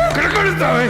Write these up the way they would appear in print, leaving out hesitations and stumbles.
ఎక్కడ కొడతావే?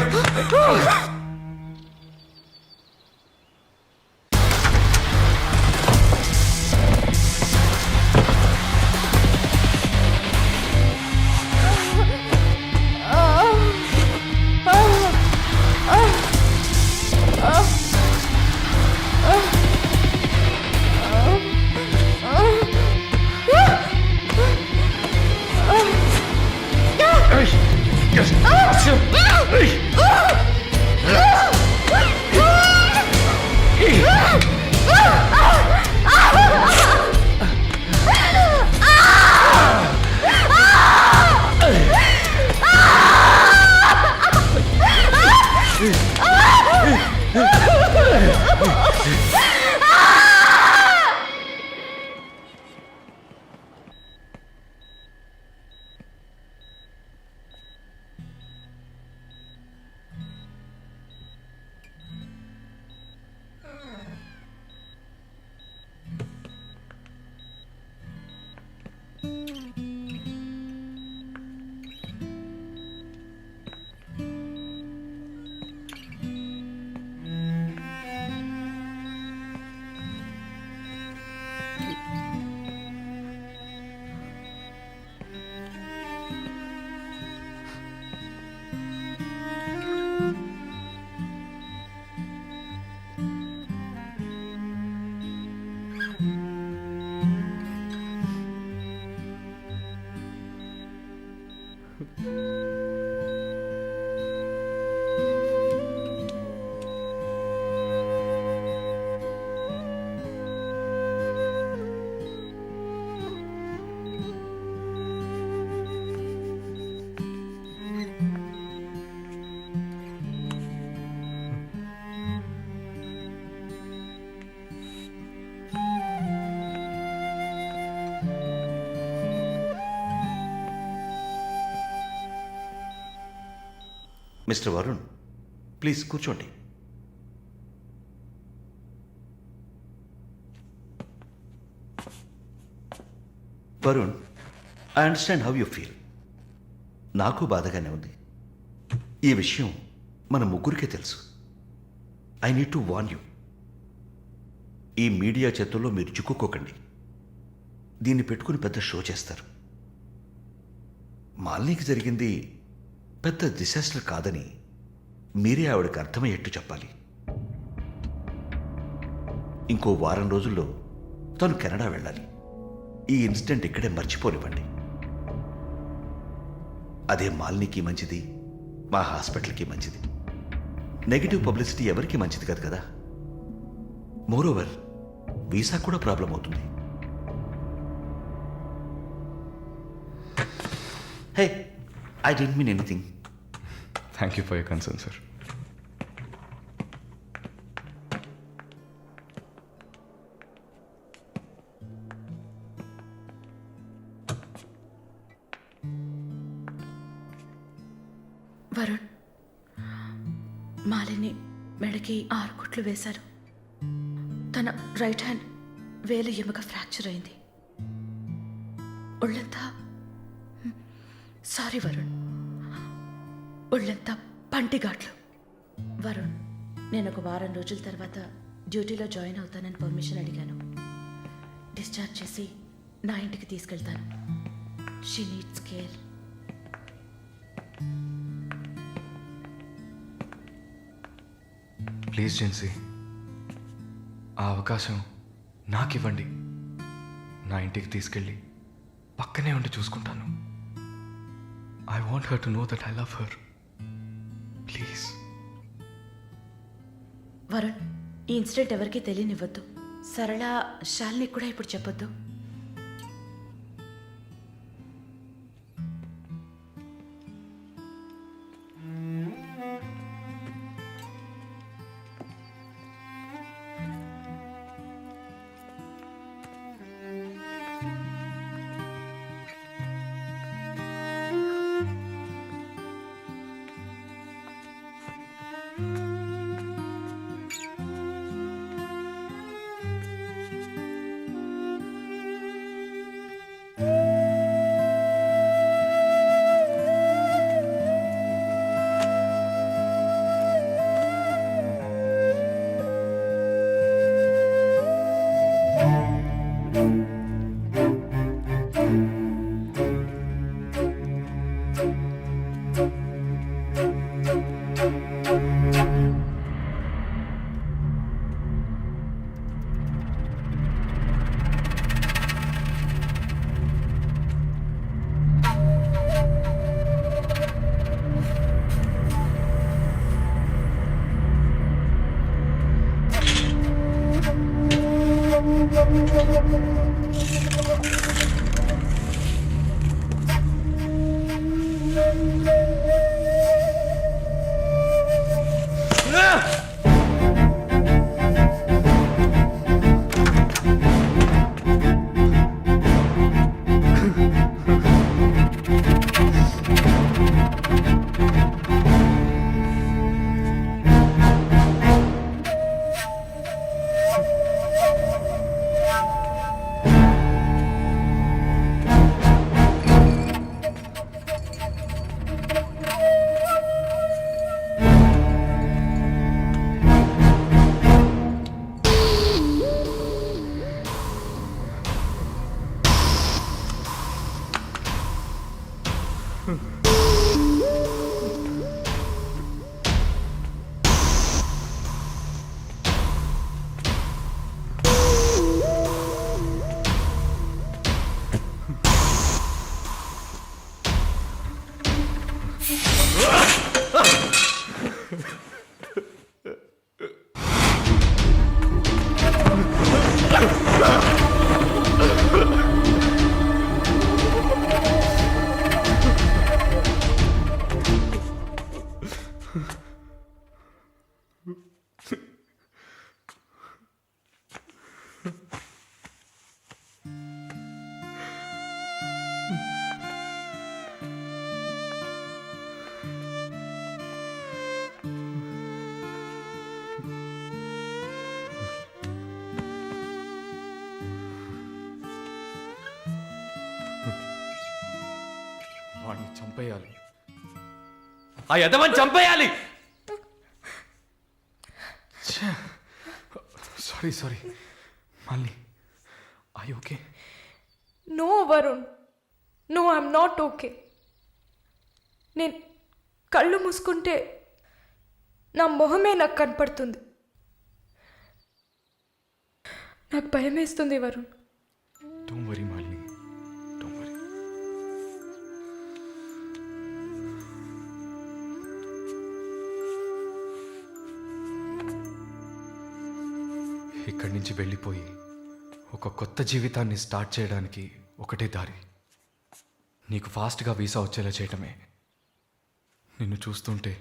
Mister Varun, please కూర్చోండి. Varun, I understand how you feel. నాకు బాధగానే ఉంది. ఈ విషయం మన ముగ్గురికే తెలుసు. I need to warn you. ఈ మీడియా చేతుల్లో మీరు చిక్కుకోకండి. దీన్ని పెట్టుకుని పెద్ద షో చేస్తారు. మాలినికి జరిగింది పెద్ద డిసాస్టర్ కాదని మీరే ఆవిడకి అర్థమయ్యేట్టు చెప్పాలి. ఇంకో వారం రోజుల్లో తను కెనడా వెళ్ళాలి. ఈ ఇన్సిడెంట్ ఇక్కడే మర్చిపోనివ్వండి. అదే మాలినికి మంచిది, మా హాస్పిటల్కి మంచిది. నెగిటివ్ పబ్లిసిటీ ఎవరికి మంచిది కాదు కదా. మోరోవర్ వీసా కూడా ప్రాబ్లం అవుతుంది. Hey, I don't mean anything. Thank you for your concern, sir. Varun, Malini మెడకి 6 కుట్లు వేశారు. తన రైట్ హ్యాండ్ వేలు ఎముక ఫ్రాక్చర్ అయింది. ఒళ్ళంతా సారీ వరుణ్, ఒళ్ళంతా పంటిఘాట్లు. వరుణ్, నేను ఒక వారం రోజుల తర్వాత డ్యూటీలో జాయిన్ అవుతానని పర్మిషన్ అడిగాను. డిశ్చార్జ్ చేసి నా ఇంటికి తీసుకెళ్తాను. She needs care. Please Gen Z, ఆ అవకాశం నాకు ఇవ్వండి. నా ఇంటికి తీసుకెళ్ళి పక్కనే ఉండి చూసుకుంటాను. I want her to know that I love her. Please. Varun, ఈ ఇన్సిడెంట్ ఎవరికీ తెలియనివ్వద్దు. సరళ, శాలిని కూడా ఇప్పుడు చెప్పొద్దు. వాడిని చంపేయాలి, ఆ యదవని చంపేయాలి. సారీ మళ్ళీ I okay? No Varun, no I'm not okay. నేను కళ్ళు మూసుకుంటే నా మొహమే నాకు కనపడుతుంది. నాకు భయం వేస్తుంది Varun. Don't worry Malini, don't worry. ఇక్కడి నుంచి వెళ్ళిపోయి ఒక కొత్త జీవితాన్ని స్టార్ట్ చేయడానికి ఒకటే దారి, నీకు ఫాస్ట్గా వీసా వచ్చేలా చేయటమే. నిన్ను చూస్తుంటే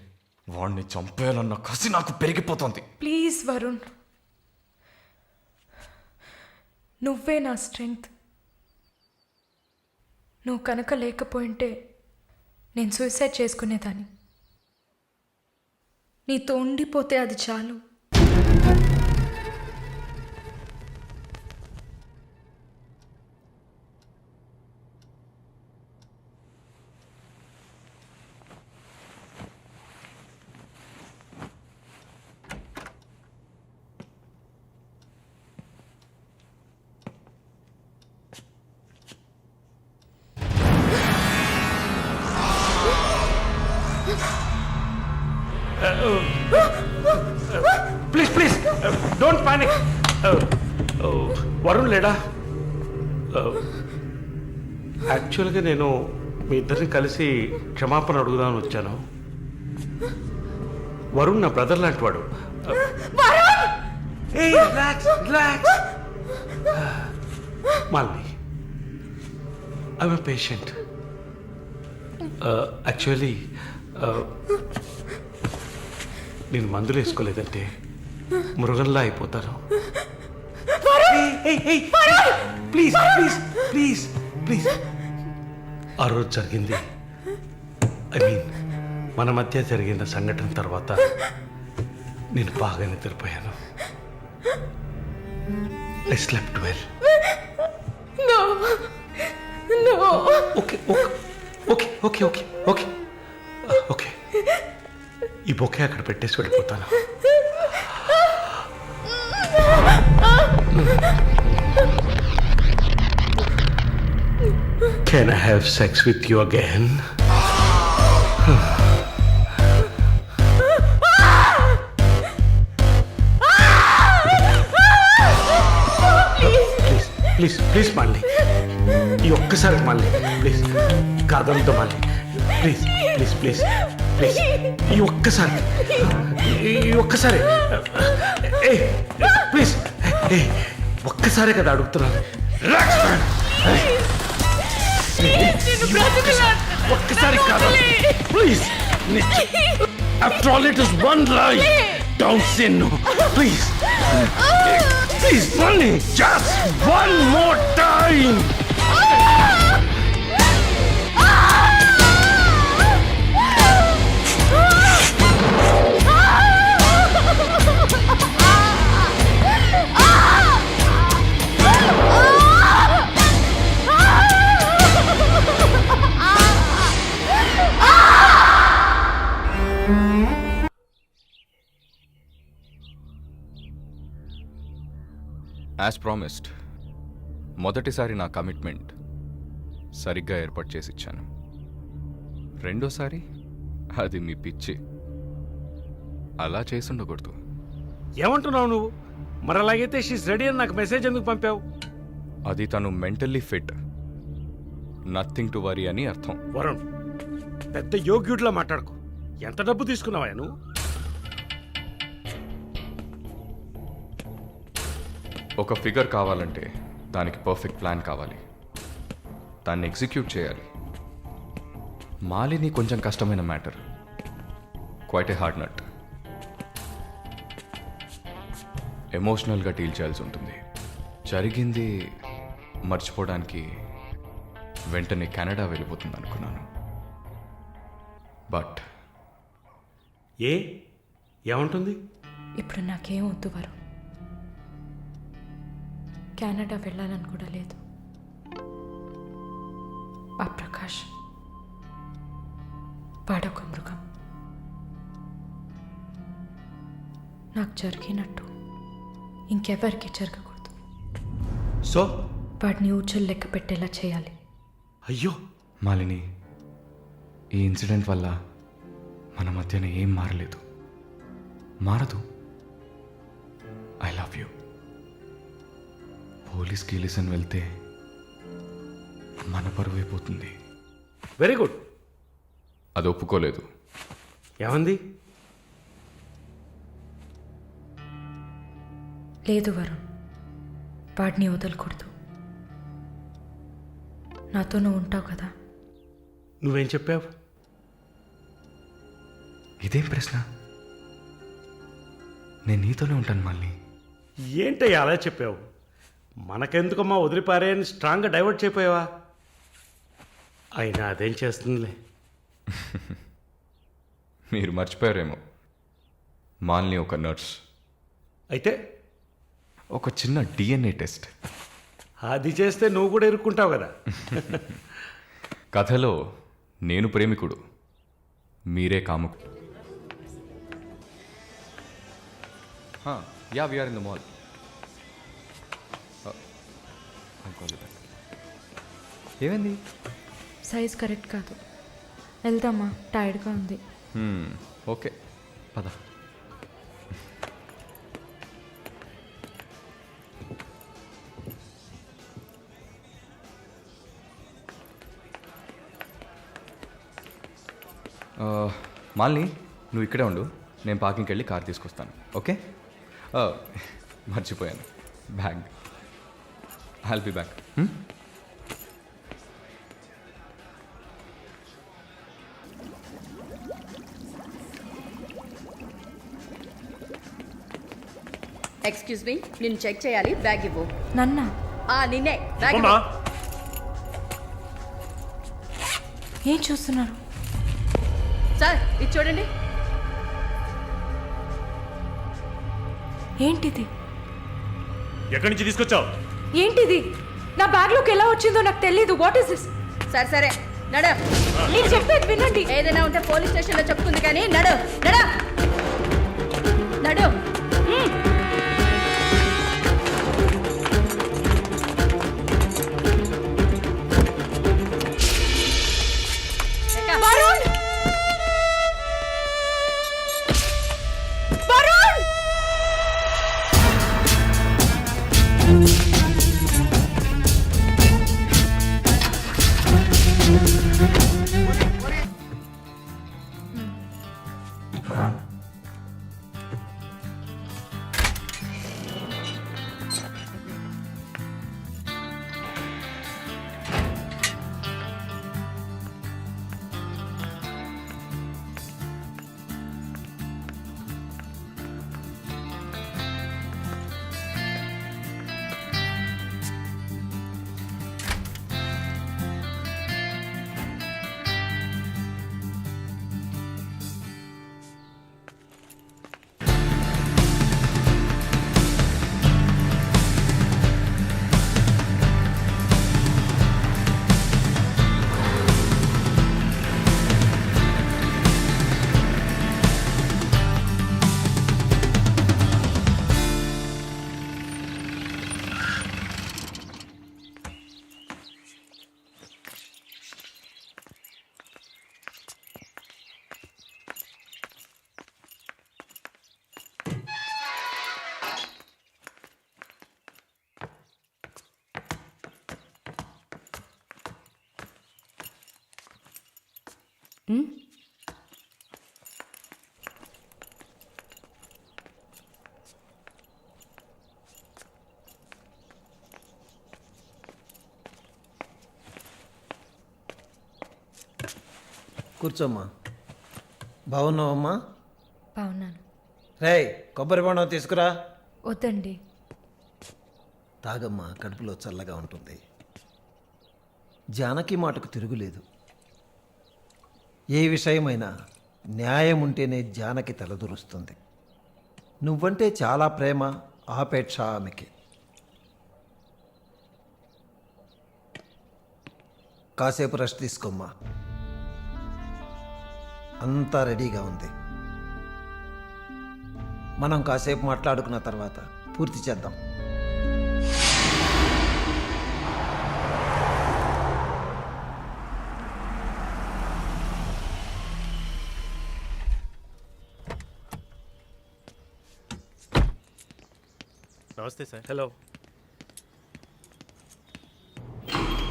వాడిని చంపేయాలన్న కసి నాకు పెరిగిపోతుంది. ప్లీజ్ వరుణ్, నువ్వే నా స్ట్రెంగ్త్. నువ్వు కనుక లేకపోయింటే నేను సూసైడ్ చేసుకునేదాన్ని. నీతో ఉండిపోతే అది చాలు. Please don't panic. వరుణ్ లేడా? యాక్చువల్గా నేను మీ ఇద్దరిని కలిసి క్షమాపణ అడుగుదామని వచ్చాను. వరుణ్ నా బ్రదర్ లాంటి వాడు. మాల్ని, ఐఎమ్ ఎ పేషెంట్. యాక్చువల్లీ నేను మందులు వేసుకోలేదంటే మృగంలా అయిపోతాను. Please please please please. ఆ రోజు జరిగింది, ఐ మీన్ మన మధ్య జరిగిన సంఘటన తర్వాత నేను బాగా నిద్రపోయాను. I slept well. Okay okay okay okay okay okay. ఈ బొకే అక్కడ పెట్టేసి వెళ్ళిపోతాను. Can I have sex with you again? Please please మళ్ళీ ఈ ఒక్కసారి మళ్ళీ ప్లీజ్ కాదంతో మళ్ళీ ప్లీజ్ ప్లీజ్ ప్లీజ్ ప్లీజ్ ఈ ఒక్కసారి ఏ ప్లీజ్ ఏ ఒక్కసారే కదా అడుగుతున్నాను. ఒక్కసారి కాదు please. After all it is one life. Don't say no please please మళ్ళీ just one more time. As promised, మొదటిసారి నా కమిట్మెంట్ సరిగ్గా ఏర్పాటు చేసి ఇచ్చాను. రెండోసారి అది మీ పిచ్చి. అలా చేసుండకూడదు. ఏమంటున్నావు నువ్వు? మరి అలాగైతే షీస్ రెడీ అని నాకు మెసేజ్ ఎందుకు పంపావు? అది తను mentally fit, nothing to worry అని అర్థం. వరుణ్, పెద్ద యోగ్యుడిలా మాట్లాడుకో. ఎంత డబ్బు తీసుకున్నావా నువ్వు? ఒక ఫిగర్ కావాలంటే దానికి పర్ఫెక్ట్ ప్లాన్ కావాలి, దాన్ని ఎగ్జిక్యూట్ చేయాలి. మాలిని కొంచెం కష్టమైన matter, quite a hard nut. ఎమోషనల్గా డీల్ చేయాల్సి ఉంటుంది. జరిగింది మర్చిపోవడానికి వెంటనే కెనడా వెళ్ళిపోతుంది అనుకున్నాను. బట్ ఏమంటుంది? ఇప్పుడు నాకేం వద్దు వరుణ్. కెనడా వెళ్ళాలని కూడా లేదు. ఆ ప్రకాష్ వాడొక మృగం. నాకు జరిగినట్టు ఇంకెవరికి జరగకూడదు. సో వాడిని ఊచలు లెక్క పెట్టేలా చేయాలి. అయ్యో, మాలిని, ఈ ఇన్సిడెంట్ వల్ల మన మధ్యన ఏం మారలేదు, మారదు. I love you. పోలీస్కి లిసన్ వెళ్తే మన పరువు అయిపోతుంది. Very good. అది ఒప్పుకోలేదు. ఏమంది? లేదు వరుణ్, వాడిని వదలకూడదు. నాతో నువ్వు ఉంటావు కదా. నువ్వేం చెప్పావు? ఇదేం ప్రశ్న? నేను నీతోనే ఉంటాను మాలిని. ఏంటయ్యా అలా చెప్పావు? మనకెందుకమ్మా వదిలిపారేయని స్ట్రాంగ్గా డైవర్ట్ చేయపోయావా? అయినా అదేం చేస్తుందిలే. మీరు మర్చిపోయారేమో, మాలిని ఒక నర్స్. అయితే ఒక చిన్న డిఎన్ఏ టెస్ట్. అది చేస్తే నువ్వు కూడా ఇరుక్కుంటావు కదా. కథలో నేను ప్రేమికుడు, మీరే కాముకుడు. Ya, we're in the mall. ఏమైంది? సైజ్ కరెక్ట్ కాదు. వెళ్దామా? టైర్డ్గా ఉంది. ఓకే, పద. మాలిని, నువ్వు ఇక్కడే ఉండు, నేను పార్కింగ్కి వెళ్ళి కార్ తీసుకొస్తాను. ఓకే? మర్చిపోయాను, bag. I'll be back. Excuse me, నేను చెక్ చేయాలి. బ్యాగ్ ఇవ్వు. నన్నా? నిన్నే. బ్యాగ్ అమ్మా, ఏం చూస్తున్నారు? సార్, ఇది చూడండి. ఏంటిది? ఎక్కడి నుంచి తీసుకొచ్చావు? ఏంటిది? నా బ్యాగ్లోకి ఎలా వచ్చిందో నాకు తెలీదు. What is this? సరే సరే, నడు. నేను చెప్పేది వినండి. ఏదైనా ఉంటే పోలీస్ స్టేషన్లో చెప్పుకుంది కానీ నడు నడు నడు. వరుణ్! వరుణ్! కూర్చోమ్మా. బాగున్నావమ్మా? బాగున్నాను. రేయ్, కొబ్బరి బొండం తీసుకురా. వద్దండి. తాగమ్మా, కడుపులో చల్లగా ఉంటుంది. జానకి మాటకు తిరుగులేదు. ఏ విషయమైనా న్యాయం ఉంటేనే జానకి తలదూరుస్తుంది. నువ్వంటే చాలా ప్రేమ, ఆపేక్ష ఆమెకి. కాసేపు రెస్ట్ తీసుకోమ్మా. అంతా రెడీగా ఉంది. మనం కాసేపు మాట్లాడుకున్న తర్వాత పూర్తి చేద్దాం. నమస్తే sir. Hello,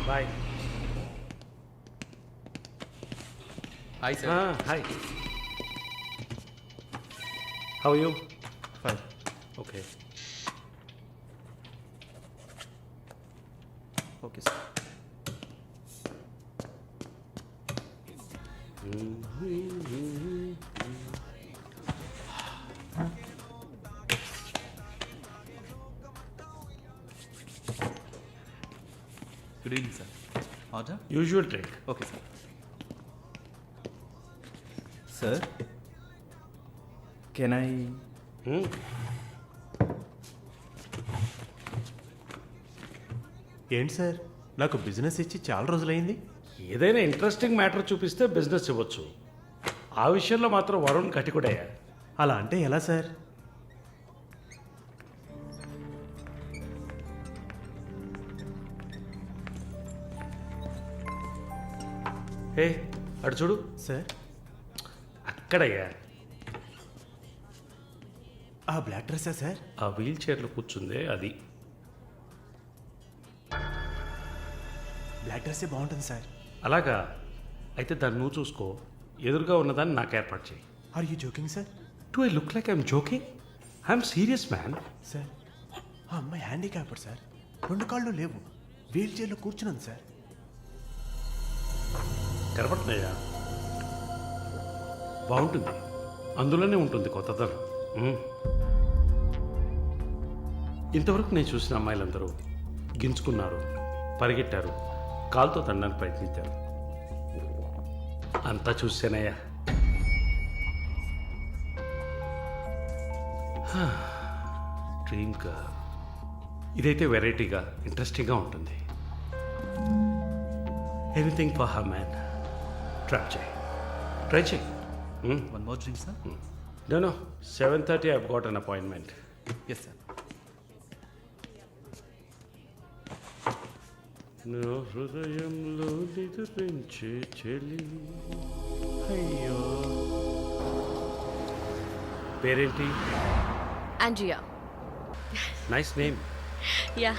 bye. Hi sir. Hi, how you? Fine. Okay okay sir. Good evening sir. Order? Usual drink. Okay sir. Sir, can I? ఏంటి సార్, నాకు బిజినెస్ ఇచ్చి చాలా రోజులైంది. ఏదైనా ఇంట్రెస్టింగ్ మ్యాటర్ చూపిస్తే బిజినెస్ ఇవ్వచ్చు. ఆ విషయంలో మాత్రం వరుణ్ కటికుడయ్యా. అలా అంటే ఎలా సార్? హే, అటు చూడు సార్. అక్కడయ్యా. ఆ బ్లాక్ డ్రెస్సా సార్? ఆ వీల్ చైర్లో కూర్చుందే అది. బ్లాక్ డ్రెస్సే బాగుంటుంది సార్. అలాగా? అయితే దాన్ని నువ్వు చూసుకో, ఎదురుగా ఉన్నదాన్ని నాకు ఏర్పాటు చేయి. Are you joking sir? Do I look like I'm joking? I'm serious man. Sir, ఆ అమ్మాయి హ్యాండిక్యాప్డ్ సార్. 2 కాళ్ళు లేవు, వీల్ చైర్లో కూర్చున్నాను సార్. కనపడుతున్నాయా? బాగుంటుంది, అందులోనే ఉంటుంది కొత్తదనం. ఇంతవరకు నేను చూసిన అమ్మాయిలందరూ గింజుకున్నారు, పరిగెట్టారు, కాలుతో తండడానికి ప్రయత్నించారు. అంతా చూసానయ్యా. Dream girl. ఇదైతే వెరైటీగా ఇంట్రెస్టింగ్గా ఉంటుంది. Anything for her man. Try చేయి. One more drink sir? No, 7:30 I've got an appointment. Yes sir. నా హృదయంలో నిద్రించే చెలి. అయ్యో, పేరేంటి? Andrea. Nice name. Yeah.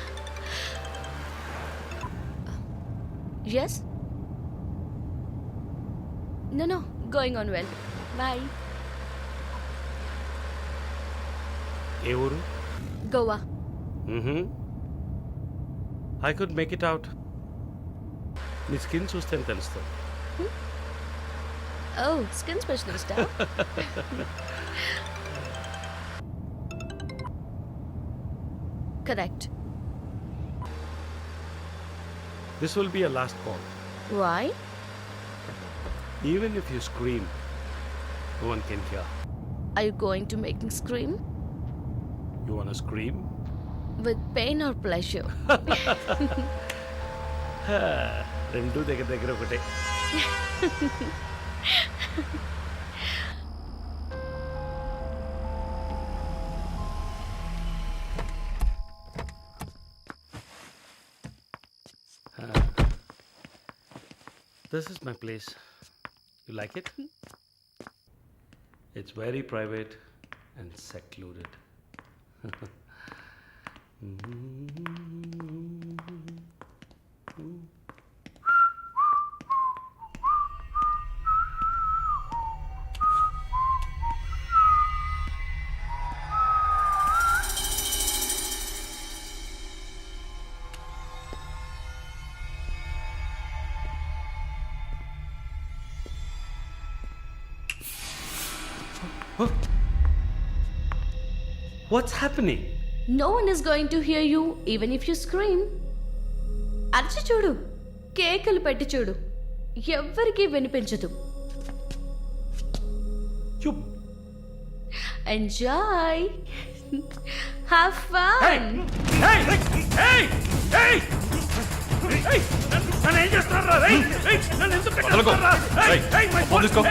Yes? No, going on well. Bye. ఏ ఊరు? Goa. I could make it out. నీ స్కిన్ చూస్తే తెలుస్తుంది. Oh, skin specialist, huh? Correct. This will be a last call. Why? Even if you scream, no one can hear. Are you going to make me scream? You wanna scream? With pain or pleasure? రెండు దగ్గర దగ్గర ఒకటే. This is my place. You like it? It's very private and secluded. What's happening? No one is going to hear you even if you scream. అరిచి చూడు, కేకలు పెట్టి చూడు, ఎవ్వరికీ వినిపించదు. You Enjoy. Have fun. నన్ను ఏం చేస్తున్నారా? నన్ను ఎందుకు వదలకు. ఏయ్, ఫోన్ తీసుకో.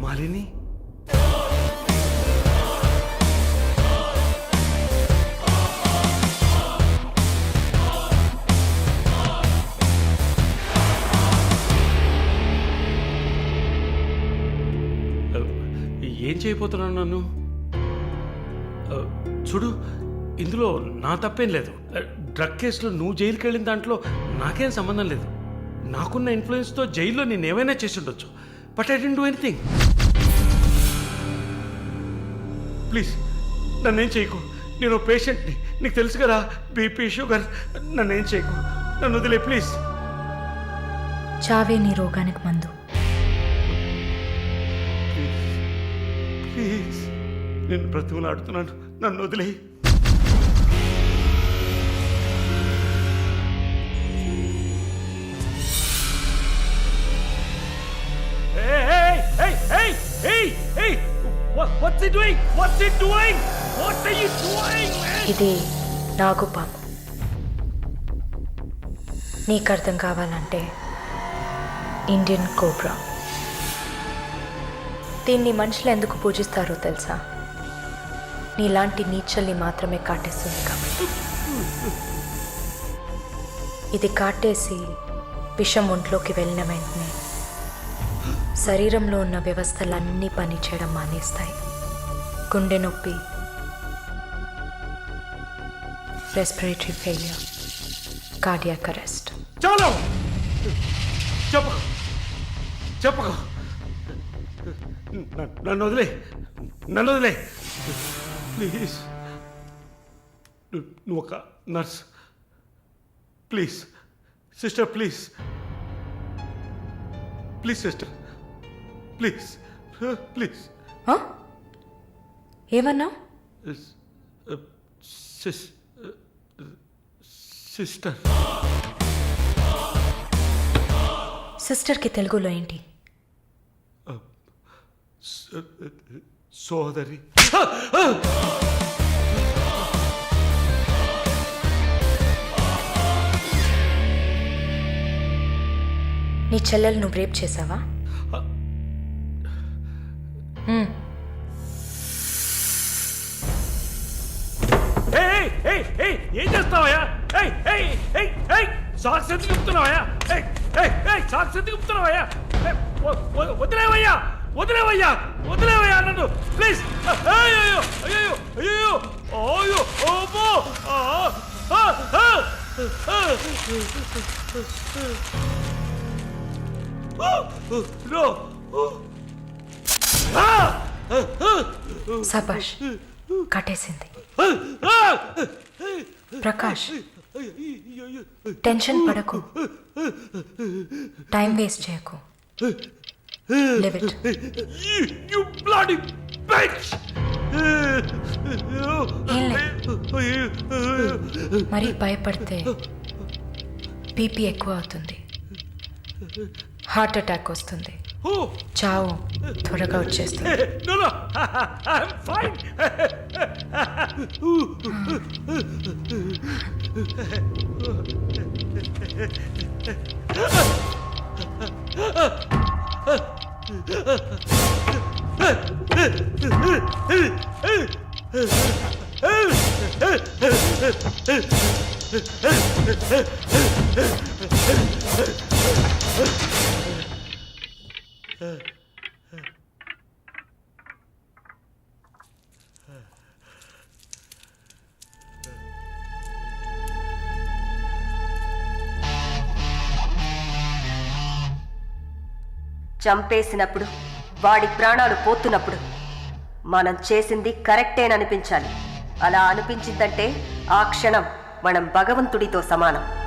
మాలిని, ఏం చేయబోతున్నాను నన్ను? చూడు, ఇందులో నా తప్పేం లేదు. డ్రగ్ కేసులో నువ్వు జైలుకి వెళ్ళిన దాంట్లో నాకేం సంబంధం లేదు. నాకున్న ఇన్ఫ్లుయెన్స్తో జైల్లో నేను ఏమైనా చేసి ఉండొచ్చు. But I didn't do anything. Please నన్నేం చేయకు. నేను పేషెంట్ని, నీకు తెలుసు కదా, బీపీ, షుగర్. నన్నేం చేయకు, నన్ను వదిలే ప్లీజ్. చావే నీ రోగానికి మందు. ప్లీజ్ నేను బ్రతిమలాడుతున్నాను, నన్ను వదిలే. What's he doing? What's he doing? What are you doing, man? ఇది నాగుపాము. నీకు అర్థం కావాలంటే ఇండియన్ కోబ్రా. దీన్ని మనుషులు ఎందుకు పూజిస్తారో తెలుసా? నీలాంటి నీచల్ని మాత్రమే కాటేస్తుంది కాబట్టి. ఇది కాటేసి విషం ఒంట్లోకి వెళ్ళిన వెంటనే శరీరంలో ఉన్న వ్యవస్థలన్నీ పనిచేయడం మానేస్తాయి. గుండె నొప్పి, రెస్పిరేటరీ ఫెయిల్యూర్, కార్డియాక్ అరెస్ట్. చాలు, చెప్పు చెప్పు, నన్ను వదిలే, నన్ను వదిలే ప్లీజ్. నువ్వు ఒక nurse, please sister, please please sister, please please. ఏమన్నా? సిస్టర్. సిస్టర్కి తెలుగులో ఏంటి? సోదరి. నీ చెల్లెలు నువ్వు రేప్ చేసావా? ఏం చేస్తావయ్యా? సాక్స్ ఎందుకు చెప్తున్నావయ్యా? సాక్స్ ఎందుకు చెప్తున్నావయ్యా? వదిలేవయ్యా, వదిలేవయ్యా, వదిలేవయ్యా నన్ను ప్లీజ్. అయ్యో అయ్యో అయ్యో అయ్యో ఓబో. నో. సబాష్, కట్టేసింది. ప్రకాష్, టెన్షన్ పడకు, టైం వేస్ట్ చేయకు. Live it. You bloody bitch! ఏం లేదు, మరీ భయపడితే బీపీ ఎక్కువ అవుతుంది, హార్ట్ అటాక్ వస్తుంది, చావు త్వరగా వచ్చేస్తుంది. No, no, I'm fine. చంపేసినప్పుడు వాడి ప్రాణాలు పోతున్నప్పుడు మనం చేసింది కరెక్టేననిపించాలి. అలా అనిపించిందంటే ఆ క్షణం మనం భగవంతుడితో సమానం.